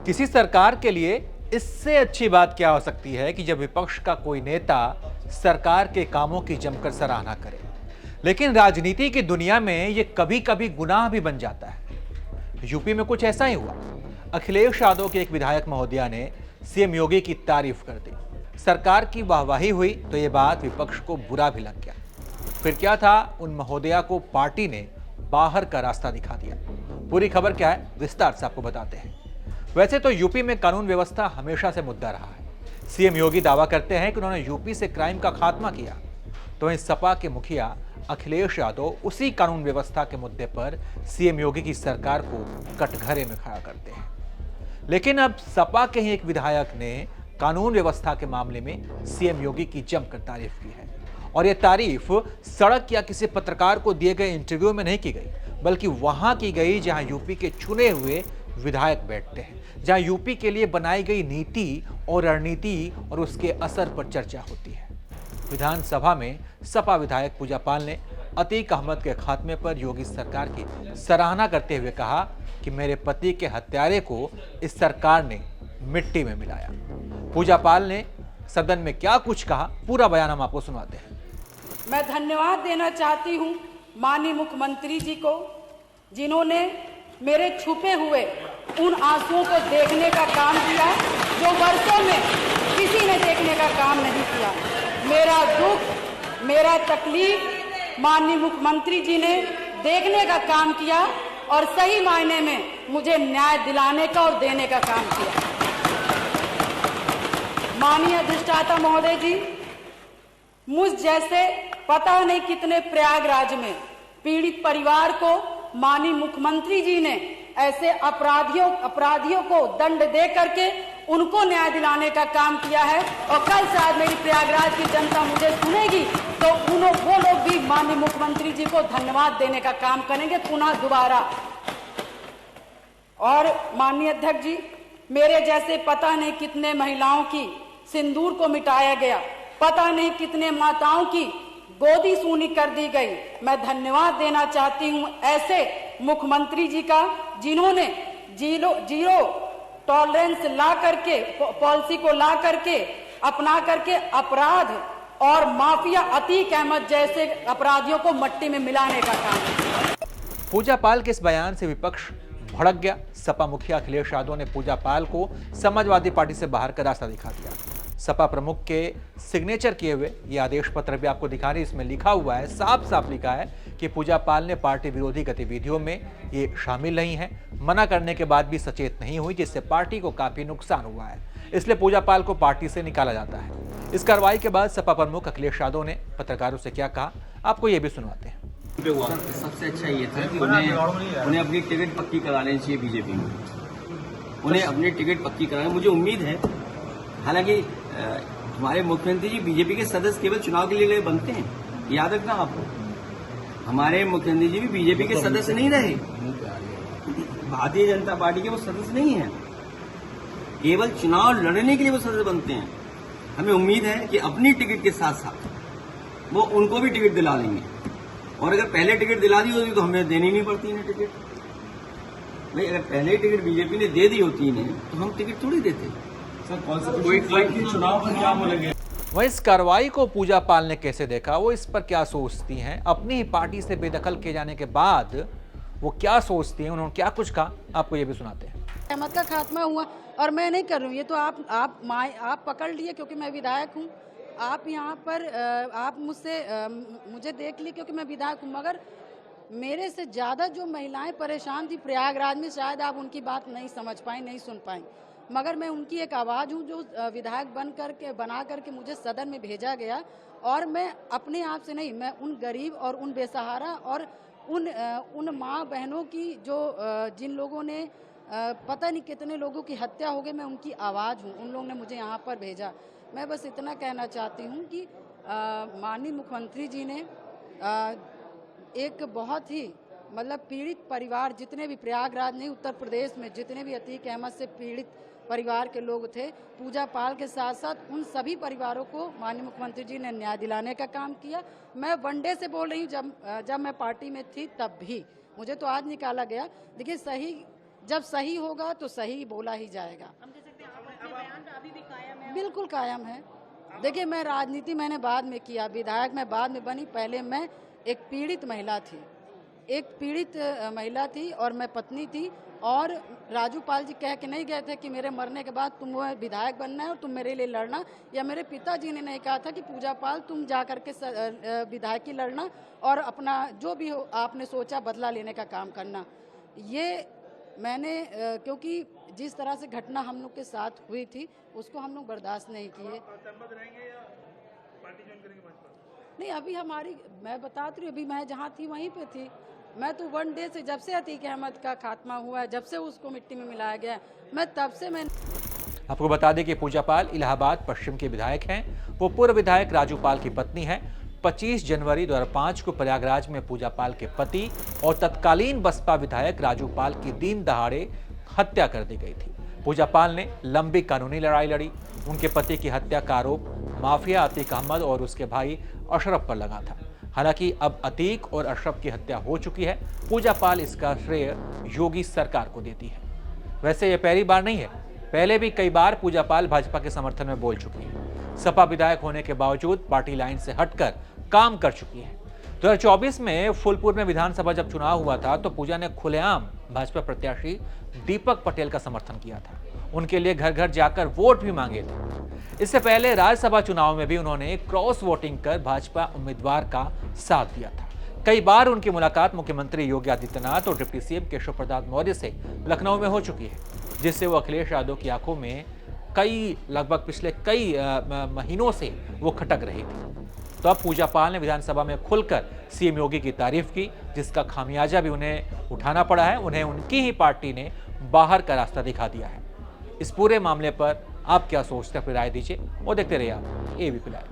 किसी सरकार के लिए इससे अच्छी बात क्या हो सकती है कि जब विपक्ष का कोई नेता सरकार के कामों की जमकर सराहना करे। लेकिन राजनीति की दुनिया में यह कभी कभी गुनाह भी बन जाता है। यूपी में कुछ ऐसा ही हुआ। अखिलेश यादव के एक विधायक महोदया ने सीएम योगी की तारीफ कर दी। सरकार की वाहवाही हुई तो यह बात विपक्ष को बुरा भी लग गया। फिर क्या था, उन महोदया को पार्टी ने बाहर का रास्ता दिखा दिया। पूरी खबर क्या है, विस्तार से आपको बताते हैं। वैसे तो यूपी में कानून व्यवस्था हमेशा से मुद्दा रहा है। सीएम योगी दावा करते हैं कि उन्होंने यूपी से क्राइम का खात्मा किया, तो वहीं सपा के मुखिया अखिलेश यादव उसी कानून व्यवस्था के मुद्दे पर सीएम योगी की सरकार को कटघरे में खड़ा करते हैं। लेकिन अब सपा के ही एक विधायक ने कानून व्यवस्था के मामले में सीएम योगी की जमकर तारीफ की है। और यह तारीफ सड़क या किसी पत्रकार को दिए गए इंटरव्यू में नहीं की गई, बल्कि वहां की गई जहां यूपी के चुने हुए विधायक बैठते हैं, जहां यूपी के लिए बनाई गई नीति और रणनीति और उसके असर पर चर्चा होती है। विधानसभा में सपा विधायक पूजा पाल ने अतीक अहमद के खात्मे पर योगी सरकार की सराहना करते हुए कहा कि मेरे पति के हत्यारे को इस सरकार ने मिट्टी में मिलाया। पूजा पाल ने सदन में क्या कुछ कहा, पूरा बयान हम आपको सुनाते हैं। मैं धन्यवाद देना चाहती हूं माननीय मुख्यमंत्री जी को, जिन्होंने मेरे छुपे हुए उन आंसुओं को देखने का काम किया जो वर्षों में किसी ने देखने का काम नहीं किया। मेरा दुख, मेरा तकलीफ माननीय मुख्यमंत्री जी ने देखने का काम किया और सही मायने में मुझे न्याय दिलाने का और देने का काम किया। माननीय अधिष्ठाता महोदय जी, मुझ जैसे पता नहीं कितने प्रयागराज में पीड़ित परिवार को माननीय मुख्यमंत्री जी ने ऐसे अपराधियों को दंड दे करके उनको न्याय दिलाने का काम किया है। और कल शायद मेरी प्रयागराज की जनता मुझे सुनेगी तो वो लोग भी माननीय मुख्यमंत्री जी को धन्यवाद देने का काम करेंगे पुनः दोबारा। और माननीय अध्यक्ष जी, मेरे जैसे पता नहीं कितने महिलाओं की सिंदूर को मिटाया गया, पता नहीं कितने माताओं की गोदी सूनी कर दी गई। मैं धन्यवाद देना चाहती हूं ऐसे मुख्यमंत्री जी का, जिन्होंने जीरो टॉलरेंस ला करके पॉलिसी को ला करके अपना करके अपराध और माफिया अतीक अहमद जैसे अपराधियों को मट्टी में मिलाने का काम किया। पूजा पाल के इस बयान से विपक्ष भड़क गया। सपा मुखिया अखिलेश यादव ने पूजा पाल को समाजवादी पार्टी से बाहर का रास्ता दिखा दिया। सपा प्रमुख के सिग्नेचर किए हुए ये आदेश पत्र भी आपको दिखा रही, इसमें लिखा हुआ है, साफ साफ लिखा है कि पूजा पाल ने पार्टी विरोधी गतिविधियों में ये शामिल नहीं है। मना करने के बाद भी सचेत नहीं हुई, जिससे पार्टी को काफी नुकसान हुआ है। इसलिए पूजा पाल को पार्टी से निकाला जाता है। इस कार्रवाई के बाद सपा प्रमुख अखिलेश यादव ने पत्रकारों से क्या कहा, आपको ये भी सुनवाते हैं। सबसे अच्छा ये था कि उन्हें अपनी टिकट पक्की करा लेनी चाहिए बीजेपी में, उन्हें अपनी टिकट पक्की कराने। मुझे उम्मीद है, हालांकि हमारे मुख्यमंत्री जी बीजेपी के सदस्य केवल चुनाव के लिए बनते हैं, याद रखना आपको। हमारे मुख्यमंत्री जी भी बीजेपी के सदस्य नहीं रहे, भारतीय जनता पार्टी के वो सदस्य नहीं है, केवल चुनाव लड़ने के लिए वो सदस्य बनते हैं। हमें उम्मीद है कि अपनी टिकट के साथ साथ वो उनको भी टिकट दिला लेंगे, और अगर पहले टिकट दिला दी होती तो हमें देनी नहीं पड़ती इन्हें टिकट। भाई अगर पहले टिकट बीजेपी ने दे दी होती इन्हें तो हम टिकट थोड़ी देते। चुनाव पर क्या बोलेंगे? वह इस कार्रवाई को पूजा पाल ने कैसे देखा, वो इस पर क्या सोचती हैं, अपनी ही पार्टी से बेदखल किए जाने के बाद वो क्या सोचती हैं, उन्होंने क्या कुछ कहा, आपको ये भी सुनाते हैं। अहमद का खात्मा हुआ और मैं नहीं कर रही हूँ, ये तो आप पकड़ लिए क्योंकि मैं विधायक हूँ। आप यहाँ पर आप मुझे देख ली क्योंकि मैं विधायक हूँ, मगर मेरे से ज़्यादा जो महिलाएं परेशान थी प्रयागराज में, शायद आप उनकी बात नहीं समझ पाए, नहीं सुन पाए, मगर मैं उनकी एक आवाज़ हूँ जो विधायक बना करके मुझे सदन में भेजा गया। और मैं अपने आप से नहीं, मैं उन गरीब और उन बेसहारा और उन माँ बहनों की जो जिन लोगों ने पता नहीं कितने लोगों की हत्या हो गई, मैं उनकी आवाज़ हूँ। उन लोगों ने मुझे यहाँ पर भेजा। मैं बस इतना कहना चाहती हूँ कि माननीय मुख्यमंत्री जी ने एक बहुत ही मतलब पीड़ित परिवार, जितने भी प्रयागराज नहीं उत्तर प्रदेश में जितने भी अतीक अहमद से पीड़ित परिवार के लोग थे, पूजा पाल के साथ साथ उन सभी परिवारों को माननीय मुख्यमंत्री जी ने न्याय दिलाने का काम किया। मैं वनडे से बोल रही हूँ, जब मैं पार्टी में थी तब भी मुझे तो आज निकाला गया। देखिए, सही जब सही होगा तो सही बोला ही जाएगा। हम कह सकते हैं आप अपने बयान पे अभी भी कायम है? बिल्कुल कायम है। देखिए, मैं राजनीति मैंने बाद में किया, विधायक मैं बाद में बनी। पहले मैं एक पीड़ित महिला थी, और मैं पत्नी थी, और राजू पाल जी कह के नहीं गए थे कि मेरे मरने के बाद तुम वो विधायक बनना है और तुम मेरे लिए लड़ना, या मेरे पिताजी ने नहीं कहा था कि पूजा पाल तुम जा करके विधायक की लड़ना और अपना जो भी हो आपने सोचा बदला लेने का काम करना। ये मैंने क्योंकि जिस तरह से घटना हम लोग के साथ हुई थी उसको हम लोग बर्दाश्त नहीं किए। नहीं, अभी मैं बताती हूँ, अभी मैं जहाँ थी वहीं पे थी। मैं तो 1 डे से, जब से अतीक अहमद का खात्मा हुआ है, जब से उसको मिट्टी में मिलाया गया, मैं तब से मैं आपको बता दें कि पूजा पाल इलाहाबाद पश्चिम के विधायक हैं। वो पूर्व विधायक राजू पाल की पत्नी है। 25 जनवरी 2005 को प्रयागराज में पूजा पाल के पति और तत्कालीन बसपा विधायक राजू पाल की दिन दहाड़े हत्या कर दी गई थी। पूजा पाल ने लंबी कानूनी लड़ाई लड़ी। उनके पति की हत्या का आरोप माफिया अतीक अहमद और उसके भाई अशरफ पर लगा था। हालांकि अब अतीक और अशरफ की हत्या हो चुकी है। पूजा पाल इसका श्रेय योगी सरकार को देती है। वैसे ये पहली बार नहीं है, पहले भी कई बार पूजा पाल भाजपा के समर्थन में बोल चुकी है। सपा विधायक होने के बावजूद पार्टी लाइन से हटकर काम कर चुकी है। 2024 में फूलपुर में विधानसभा जब चुनाव हुआ था तो पूजा ने खुलेआम भाजपा प्रत्याशी दीपक पटेल का समर्थन किया था। उनके लिए घर घर जाकर वोट भी मांगे थे। इससे पहले राज्यसभा चुनाव में भी उन्होंने क्रॉस वोटिंग कर भाजपा उम्मीदवार का साथ दिया था। कई बार उनकी मुलाकात मुख्यमंत्री योगी आदित्यनाथ और डिप्टी सीएम केशव प्रसाद मौर्य से लखनऊ में हो चुकी है, जिससे वो अखिलेश यादव की आंखों में लगभग पिछले कई महीनों से वो खटक रही थी। तो अब पूजा पाल ने विधानसभा में खुलकर सीएम योगी की तारीफ की, जिसका खामियाजा भी उन्हें उठाना पड़ा है। उन्हें उनकी ही पार्टी ने बाहर का रास्ता दिखा दिया है। इस पूरे मामले पर आप क्या सोचते हैं, अपनी राय दीजिए और देखते रहिए आप एबीपी लाइव।